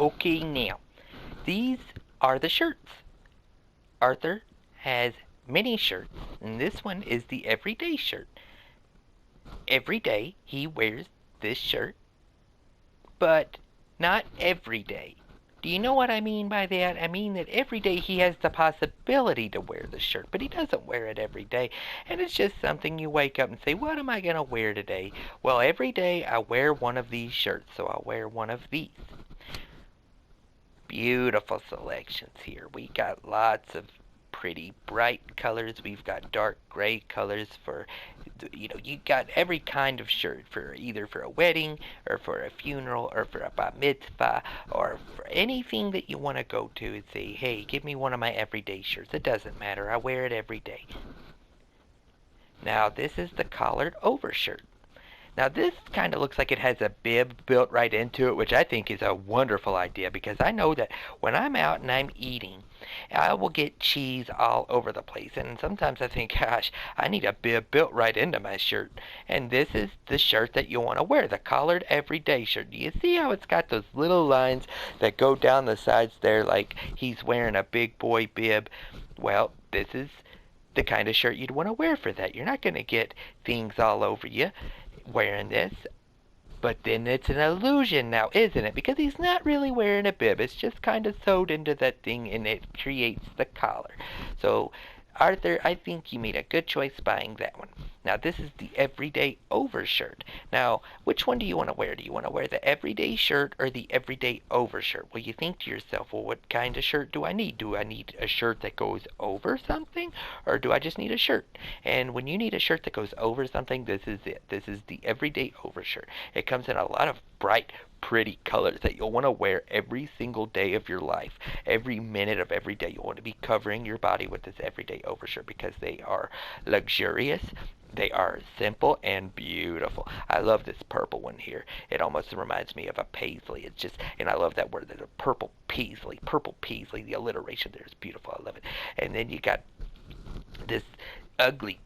Okay, now, these are the shirts. Arthur has many shirts, and this one is the everyday shirt. Every day he wears this shirt, but not every day. Do you know what I mean by that? I mean that every day he has the possibility to wear the shirt, but he doesn't wear it every day. And it's just something you wake up and say, what am I going to wear today? Well, every day I wear one of these shirts, so I'll wear one of these. Beautiful selections here. We got lots of pretty bright colors. We've got dark gray colors for, you got every kind of shirt for either for a wedding or for a funeral or for a bar mitzvah or for anything that you want to go to and say, hey, give me one of my everyday shirts. It doesn't matter. I wear it every day. Now, this is the collared overshirt. Now this kind of looks like it has a bib built right into it, which I think is a wonderful idea because I know that when I'm out and I'm eating, I will get cheese all over the place. And sometimes I think, gosh, I need a bib built right into my shirt. And this is the shirt that you want to wear, the collared everyday shirt. Do you see how it's got those little lines that go down the sides there like he's wearing a big boy bib? Well, this is the kind of shirt you'd want to wear for that. You're not going to get things all over you wearing this, but then it's an illusion now, isn't it? Because he's not really wearing a bib. It's just kind of sewed into that thing and it creates the collar. So, Arthur, I think you made a good choice buying that one. Now, this is the everyday overshirt. Now, which one do you want to wear? Do you want to wear the everyday shirt or the everyday overshirt? Well, you think to yourself, well, what kind of shirt do I need? Do I need a shirt that goes over something? Or do I just need a shirt? And when you need a shirt that goes over something, this is it. This is the everyday overshirt. It comes in a lot of bright, pretty colors that you'll want to wear every single day of your life. Every minute of every day you'll want to be covering your body with this everyday overshirt because they are luxurious, they are simple and beautiful. I love this purple one here. It almost reminds me of a paisley. It's just, and I love that word, the purple paisley. Purple paisley, the alliteration there is beautiful. I love it. And then you got this ugly,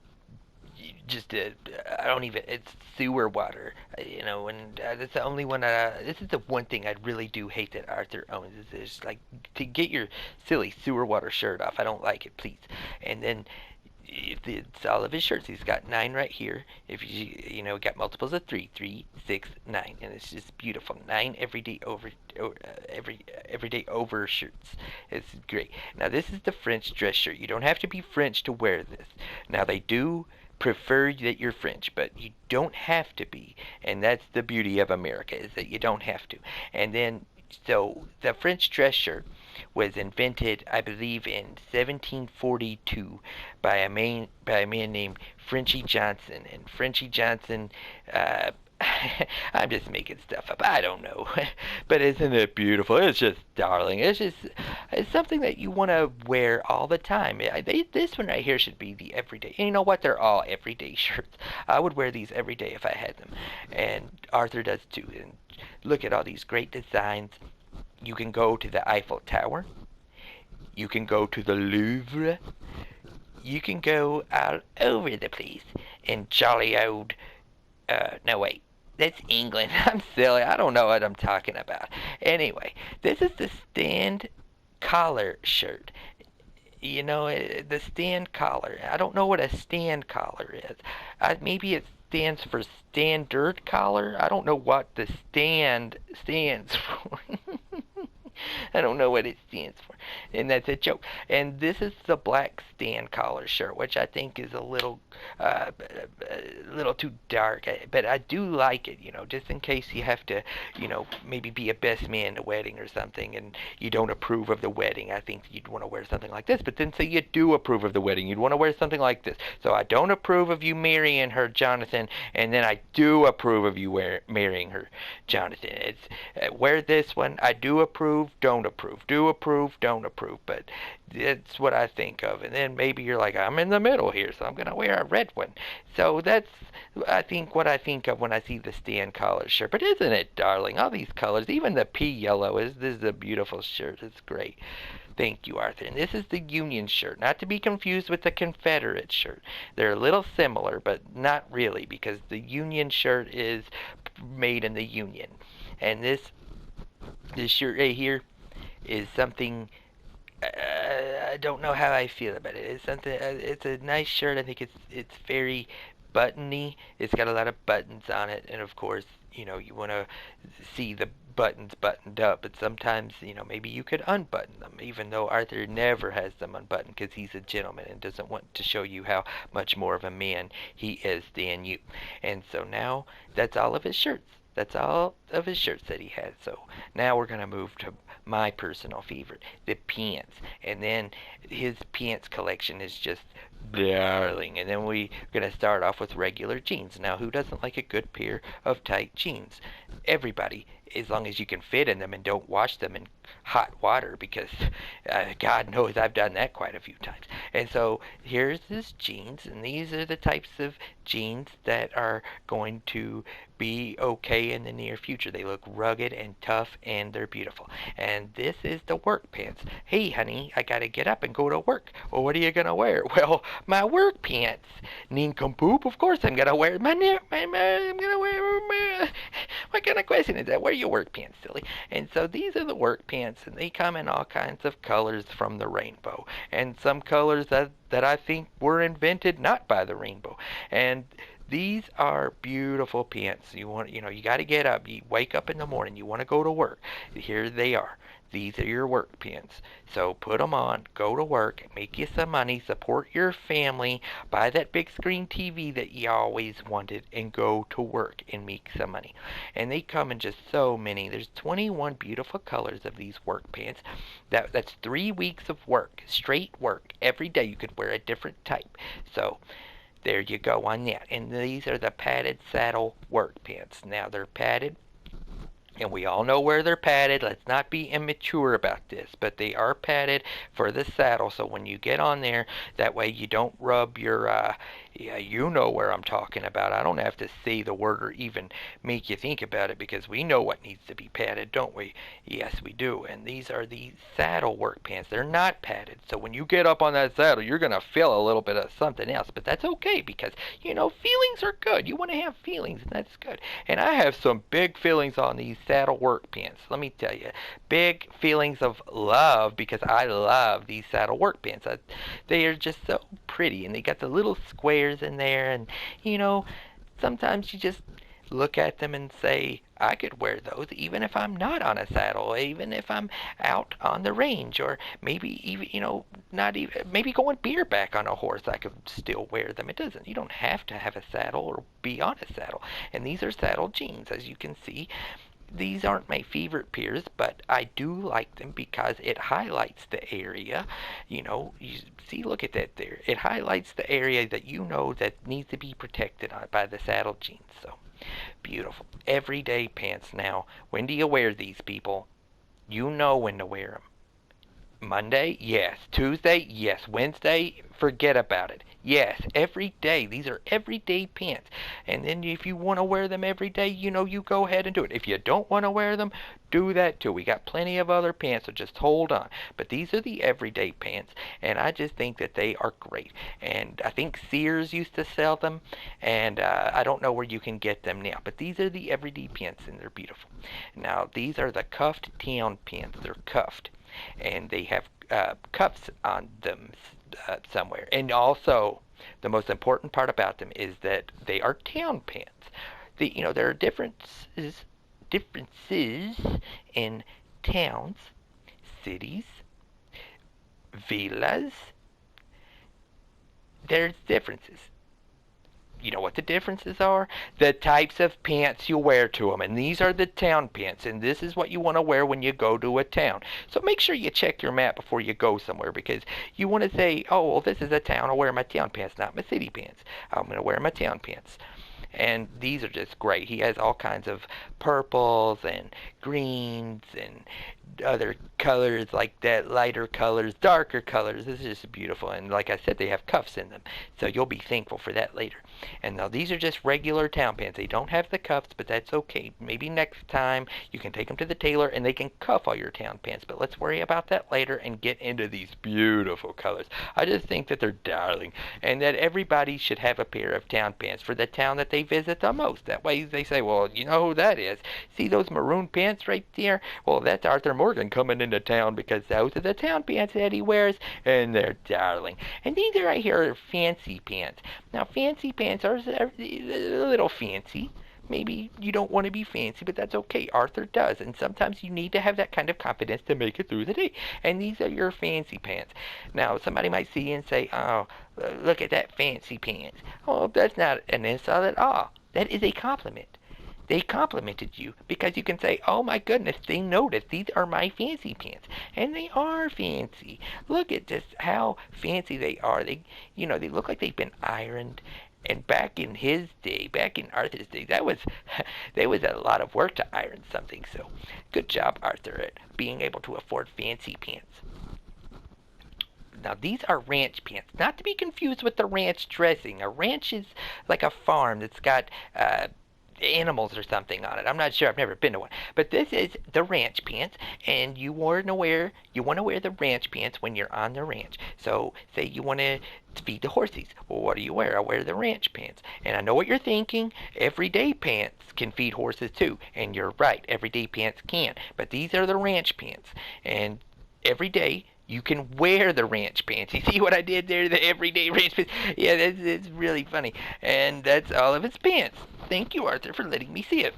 I don't even, it's sewer water, and that's the only one this is the one thing I really do hate that Arthur owns, is like, to get your silly sewer water shirt off. I don't like it, please. And then, it's all of his shirts. He's got 9 right here. If you got multiples of 3, 3, 6, 9, and it's just beautiful. 9 everyday everyday over shirts. It's great. Now this is the French dress shirt. You don't have to be French to wear this. Now they do prefer that you're French, but you don't have to be, and that's the beauty of America, is that you don't have to. And then, so the French dress shirt was invented, I believe, in 1742 by a man named Frenchy Johnson. And Frenchy Johnson, I'm just making stuff up. I don't know, but isn't it beautiful? It's just darling. It's something that you want to wear all the time. This one right here should be the everyday. And you know what? They're all everyday shirts. I would wear these every day if I had them, and Arthur does too. And look at all these great designs. You can go to the Eiffel Tower. You can go to the Louvre. You can go all over the place in jolly old, no wait, that's England. I'm silly. I don't know what I'm talking about. Anyway, this is the stand collar shirt. The stand collar. I don't know what a stand collar is. Maybe it stands for standard collar. I don't know what the stand stands for. I don't know what it stands for, and that's a joke. And this is the black stand collar shirt, which I think is a little too dark, but I do like it. Just in case you have to, maybe be a best man at a wedding or something, and you don't approve of the wedding. I think you'd want to wear something like this. But then say you do approve of the wedding, you'd want to wear something like this. So I don't approve of you marrying her, Jonathan, and then I do approve of you marrying her, Jonathan. It's wear this one. I do approve, don't approve, do approve, don't approve. But it's what I think of. And then maybe you're like, I'm in the middle here, so I'm gonna wear a red one. So that's, I think, what I think of when I see the stand collar shirt. But isn't it darling? All these colors, even the pea yellow, this is a beautiful shirt. It's great. Thank you, Arthur. And this is the Union shirt, not to be confused with the Confederate shirt. They're a little similar, but not really, because the Union shirt is made in the Union. And this This shirt right here is something. I don't know how I feel about it. It's something. It's a nice shirt. I think it's very buttony. It's got a lot of buttons on it, and of course, you want to see the buttons buttoned up. But sometimes, maybe you could unbutton them. Even though Arthur never has them unbuttoned because he's a gentleman and doesn't want to show you how much more of a man he is than you. And so now that's all of his shirts. That's all of his shirts that he has. So now we're gonna move to my personal favorite, the pants. And then his pants collection is just darling. And then we're gonna start off with regular jeans. Now, who doesn't like a good pair of tight jeans? Everybody, as long as you can fit in them and don't wash them in hot water, because God knows I've done that quite a few times. And so here's his jeans, and these are the types of jeans that are going to be okay in the near future. They look rugged and tough, and they're beautiful. And this is the work pants. Hey, honey, I gotta get up and go to work. Well, what are you gonna wear? Well, my work pants. Nincompoop, of course I'm gonna wear I'm gonna wear my, what kind of question is that? Wear your work pants, silly. And so these are the work pants, and they come in all kinds of colors from the rainbow, and some colors that I think were invented not by the rainbow. And these are beautiful pants. You got to get up. You wake up in the morning. You want to go to work. Here they are. These are your work pants. So put them on, go to work, make you some money, support your family, buy that big screen TV that you always wanted, and go to work and make some money. And they come in just so many. There's 21 beautiful colors of these work pants. That's 3 weeks of work, straight work. Every day you could wear a different type. So there you go on that. And these are the padded saddle work pants. Now they're padded, and we all know where they're padded. Let's not be immature about this, but they are padded for the saddle. So when you get on there, that way you don't rub your, yeah, you know where I'm talking about. I don't have to say the word or even make you think about it, because we know what needs to be padded, don't we? Yes, we do. And these are the saddle work pants. They're not padded. So when you get up on that saddle, you're going to feel a little bit of something else. But that's okay, because, feelings are good. You want to have feelings, and that's good. And I have some big feelings on these saddle work pants. Let me tell you, big feelings of love, because I love these saddle work pants. They are just so pretty, and they got the little squares in there, and sometimes you just look at them and say, I could wear those even if I'm not on a saddle, even if I'm out on the range, or maybe even, not even, maybe going bareback on a horse, I could still wear them. You don't have to have a saddle or be on a saddle. And these are saddle jeans, as you can see. These aren't my favorite pairs, but I do like them because it highlights the area. You see, look at that there. It highlights the area that needs to be protected by the saddle jeans. So beautiful. Everyday pants now. When do you wear these, people? You know when to wear them. Monday? Yes. Tuesday? Yes. Wednesday? Forget about it. Yes, every day. These are everyday pants. And then if you want to wear them every day, you go ahead and do it. If you don't want to wear them, do that too. We got plenty of other pants, so just hold on. But these are the everyday pants, and I just think that they are great. And I think Sears used to sell them, and I don't know where you can get them now. But these are the everyday pants, and they're beautiful. Now, these are the cuffed town pants. They're cuffed, and they have cuffs on them somewhere. And also, the most important part about them is that they are town pants. There are differences in towns, cities, villas. There's differences. You know what the differences are? The types of pants you wear to them. And these are the town pants. And this is what you want to wear when you go to a town. So make sure you check your map before you go somewhere, because you want to say, oh, well, this is a town. I'll wear my town pants, not my city pants. I'm going to wear my town pants. And these are just great. He has all kinds of purples and greens and other colors like that, lighter colors, darker colors. This is just beautiful. And like I said, they have cuffs in them. So you'll be thankful for that later. And now these are just regular town pants. They don't have the cuffs, but that's okay. Maybe next time you can take them to the tailor and they can cuff all your town pants. But let's worry about that later and get into these beautiful colors. I just think that they're darling, and that everybody should have a pair of town pants for the town that they visit the most. That way they say, well, you know who that is. See those maroon pants? pants right there, well, that's Arthur Morgan coming into town because those are the town pants that he wears, and they're darling. And these are right here are fancy pants. Now, fancy pants are a little fancy. Maybe you don't want to be fancy, but that's okay. Arthur does, and sometimes you need to have that kind of confidence to make it through the day. And these are your fancy pants. Now, somebody might see you and say, "Oh, look at that fancy pants." Oh, that's not an insult at all. That is a compliment. They complimented you because you can say, "Oh my goodness, they noticed these are my fancy pants," and they are fancy. Look at just how fancy they are. They look like they've been ironed. And back in his day, back in Arthur's day, that was a lot of work to iron something. So, good job, Arthur, at being able to afford fancy pants. Now, these are ranch pants, not to be confused with the ranch dressing. A ranch is like a farm that's got animals or something on it. I'm not sure. I've never been to one. But this is the ranch pants, and you want to wear the ranch pants when you're on the ranch. So, say you want to feed the horses. Well, what do you wear? I wear the ranch pants. And I know what you're thinking. Everyday pants can feed horses too. And you're right. Everyday pants can. But these are the ranch pants. And every day you can wear the ranch pants. You see what I did there? The everyday ranch pants. Yeah, it's really funny. And that's all of his pants. Thank you, Arthur, for letting me see it.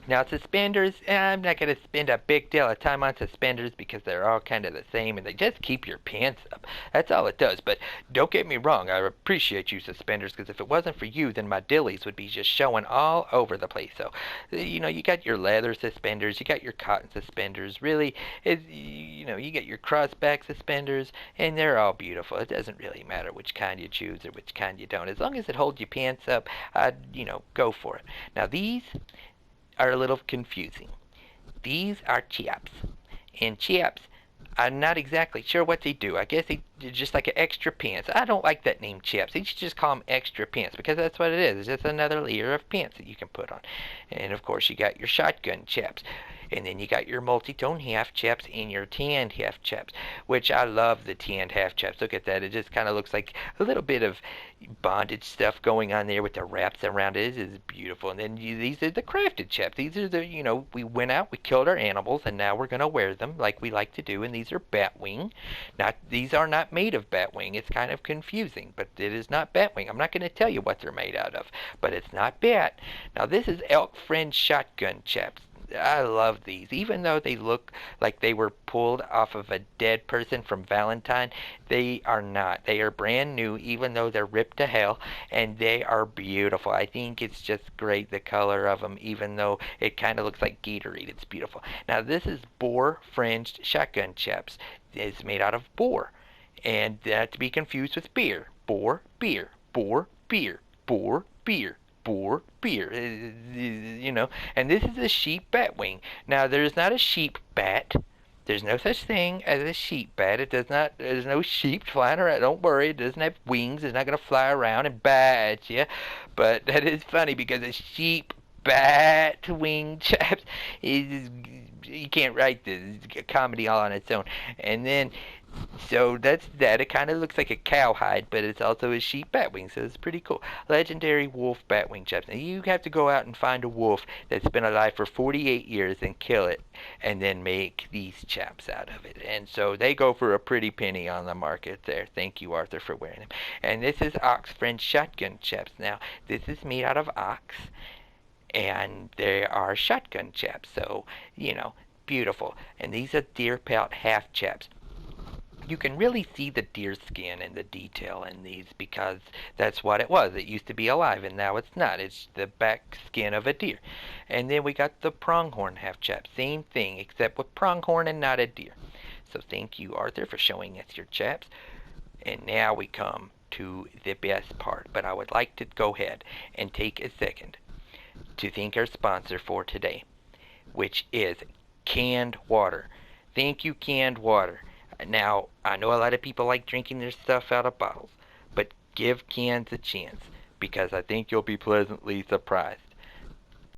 Now, suspenders, I'm not going to spend a big deal of time on suspenders because they're all kind of the same and they just keep your pants up. That's all it does. But don't get me wrong, I appreciate you suspenders because if it wasn't for you, then my dillies would be just showing all over the place. So, you got your leather suspenders, you got your cotton suspenders. Really, you get your crossback suspenders, and they're all beautiful. It doesn't really matter which kind you choose or which kind you don't. As long as it holds your pants up, go for it. Now, these are a little confusing. These are chaps. And chaps, I'm not exactly sure what they do. I guess they're just like an extra pants. I don't like that name chaps. They should just call them extra pants because that's what it is. It's just another layer of pants that you can put on. And of course you got your shotgun chaps. And then you got your multi-tone half chaps and your tanned half chaps, which I love the tanned half chaps. Look at that. It just kind of looks like a little bit of bondage stuff going on there with the wraps around it. It is beautiful. And then these are the crafted chaps. These are we went out, we killed our animals, and now we're going to wear them like we like to do. And these are batwing. These are not made of batwing. It's kind of confusing, but it is not batwing. I'm not going to tell you what they're made out of, but it's not bat. Now, this is elk friend shotgun chaps. I love these. Even though they look like they were pulled off of a dead person from Valentine, they are not. They are brand new, even though they're ripped to hell, and they are beautiful. I think it's just great, the color of them, even though it kind of looks like Gatorade. It's beautiful. Now, this is boar fringed shotgun chaps. It's made out of boar, and not to be confused with beer. Boar, beer, boar, beer, boar, beer. Boar beer, and this is a sheep bat wing. Now, there's not a sheep bat. There's no such thing as a sheep bat. There's no sheep flying around. Don't worry, it doesn't have wings. It's not going to fly around and bat at you. But that is funny because a sheep bat wing chaps is, you can't write this. It's a comedy all on its own. And then, so that's that. It kind of looks like a cowhide, but it's also a sheep batwing, so it's pretty cool. Legendary wolf batwing chaps. Now, you have to go out and find a wolf that's been alive for 48 years and kill it, and then make these chaps out of it. And so they go for a pretty penny on the market there. Thank you, Arthur, for wearing them. And this is ox friend shotgun chaps. Now, this is made out of ox, and they are shotgun chaps, so, beautiful. And these are deer pelt half chaps. You can really see the deer skin and the detail in these because that's what it was. It used to be alive, and now it's not. It's the back skin of a deer. And then we got the pronghorn half chap. Same thing, except with pronghorn and not a deer. So thank you, Arthur, for showing us your chaps. And now we come to the best part. But I would like to go ahead and take a second to thank our sponsor for today, which is canned water. Thank you, canned water. Now, I know a lot of people like drinking their stuff out of bottles, but give cans a chance because I think you'll be pleasantly surprised.